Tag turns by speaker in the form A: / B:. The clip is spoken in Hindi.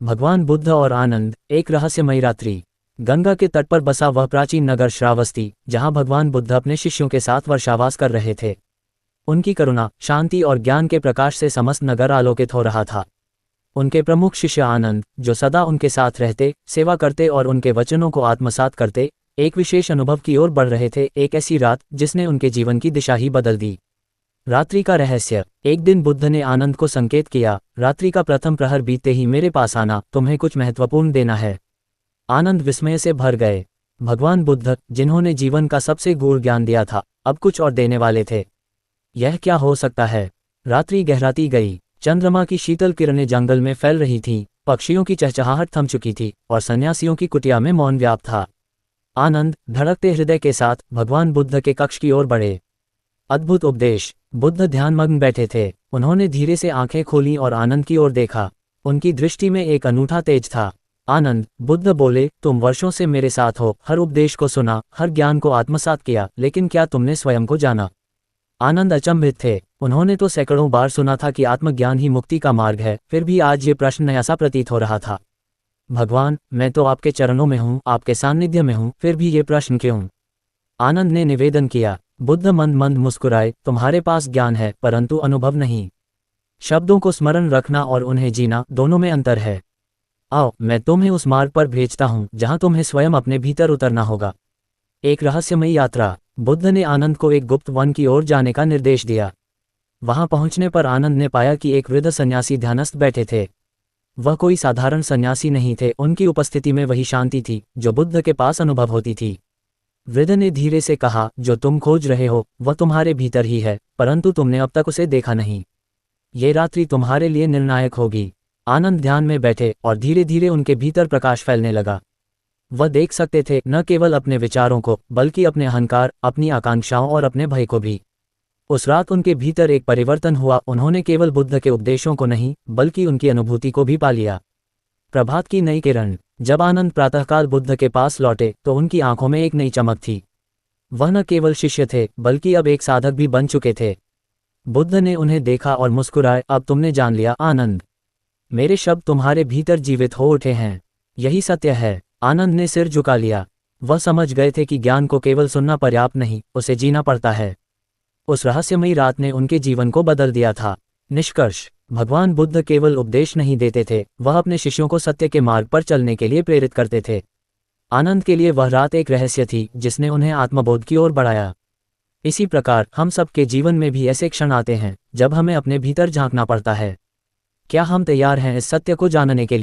A: भगवान बुद्ध और आनंद, एक रहस्यमयी रात्रि। गंगा के तट पर बसा वह प्राचीन नगर श्रावस्ती, जहां भगवान बुद्ध अपने शिष्यों के साथ वर्षावास कर रहे थे। उनकी करुणा, शांति और ज्ञान के प्रकाश से समस्त नगर आलोकित हो रहा था। उनके प्रमुख शिष्य आनंद, जो सदा उनके साथ रहते, सेवा करते और उनके वचनों को आत्मसात करते, एक विशेष अनुभव की ओर बढ़ रहे थे, एक ऐसी रात जिसने उनके जीवन की दिशा ही बदल दी। रात्रि का रहस्य। एक दिन बुद्ध ने आनंद को संकेत किया, रात्रि का प्रथम प्रहर बीतते ही मेरे पास आना, तुम्हें कुछ महत्वपूर्ण देना है। आनंद विस्मय से भर गए। भगवान बुद्ध, जिन्होंने जीवन का सबसे गूढ़ ज्ञान दिया था, अब कुछ और देने वाले थे। यह क्या हो सकता है? रात्रि गहराती गई। चंद्रमा की शीतल किरणें जंगल में फैल रही थीं, पक्षियों की चहचहाहट थम चुकी थी और सन्यासियों की कुटिया में मौन व्याप्त था। आनंद, धड़कते हृदय के साथ, भगवान बुद्ध के कक्ष की ओर बढ़े। अद्भुत उपदेश। बुद्ध ध्यानमग्न बैठे थे। उन्होंने धीरे से आंखें खोलीं और आनंद की ओर देखा। उनकी दृष्टि में एक अनूठा तेज था। आनंद, बुद्ध बोले, तुम वर्षों से मेरे साथ हो, हर उपदेश को सुना, हर ज्ञान को आत्मसात किया, लेकिन क्या तुमने स्वयं को जाना? आनंद अचंभित थे। उन्होंने तो सैकड़ों बार सुना था कि आत्मज्ञान ही मुक्ति का मार्ग है, फिर भी आज ये प्रश्न नया सा प्रतीत हो रहा था। भगवान, मैं तो आपके चरणों में हूँ, आपके सान्निध्य में हूँ, फिर भी ये प्रश्न क्यों? आनंद ने निवेदन किया। बुद्ध मंद मंद मुस्कुराए, तुम्हारे पास ज्ञान है, परंतु अनुभव नहीं। शब्दों को स्मरण रखना और उन्हें जीना, दोनों में अंतर है। आओ, मैं तुम्हें उस मार्ग पर भेजता हूँ जहाँ तुम्हें स्वयं अपने भीतर उतरना होगा। एक रहस्यमयी यात्रा। बुद्ध ने आनंद को एक गुप्त वन की ओर जाने का निर्देश दिया। वहां पहुंचने पर आनंद ने पाया कि एक वृद्ध सन्यासी ध्यानस्थ बैठे थे। वह कोई साधारण सन्यासी नहीं थे, उनकी उपस्थिति में वही शांति थी जो बुद्ध के पास अनुभव होती थी। वृद्ध ने धीरे से कहा, जो तुम खोज रहे हो वह तुम्हारे भीतर ही है, परंतु तुमने अब तक उसे देखा नहीं। ये रात्रि तुम्हारे लिए निर्णायक होगी। आनंद ध्यान में बैठे और धीरे धीरे उनके भीतर प्रकाश फैलने लगा। वह देख सकते थे न केवल अपने विचारों को, बल्कि अपने अहंकार, अपनी आकांक्षाओं और अपने भय को भी। उस रात उनके भीतर एक परिवर्तन हुआ। उन्होंने केवल बुद्ध के उपदेशों को नहीं, बल्कि उनकी अनुभूति को भी पा लिया। प्रभात की नई किरण। जब आनंद प्रातःकाल बुद्ध के पास लौटे तो उनकी आंखों में एक नई चमक थी। वह न केवल शिष्य थे, बल्कि अब एक साधक भी बन चुके थे। बुद्ध ने उन्हें देखा और मुस्कुराए, अब तुमने जान लिया आनंद। मेरे शब्द तुम्हारे भीतर जीवित हो उठे हैं। यही सत्य है। आनंद ने सिर झुका लिया। वह समझ गए थे कि ज्ञान को केवल सुनना पर्याप्त नहीं, उसे जीना पड़ता है। उस रहस्यमयी रात ने उनके जीवन को बदल दिया था। निष्कर्ष। भगवान बुद्ध केवल उपदेश नहीं देते थे, वह अपने शिष्यों को सत्य के मार्ग पर चलने के लिए प्रेरित करते थे। आनंद के लिए वह रात एक रहस्य थी जिसने उन्हें आत्मबोध की ओर बढ़ाया। इसी प्रकार हम सबके जीवन में भी ऐसे क्षण आते हैं जब हमें अपने भीतर झांकना पड़ता है। क्या हम तैयार हैं इस सत्य को जानने के लिए?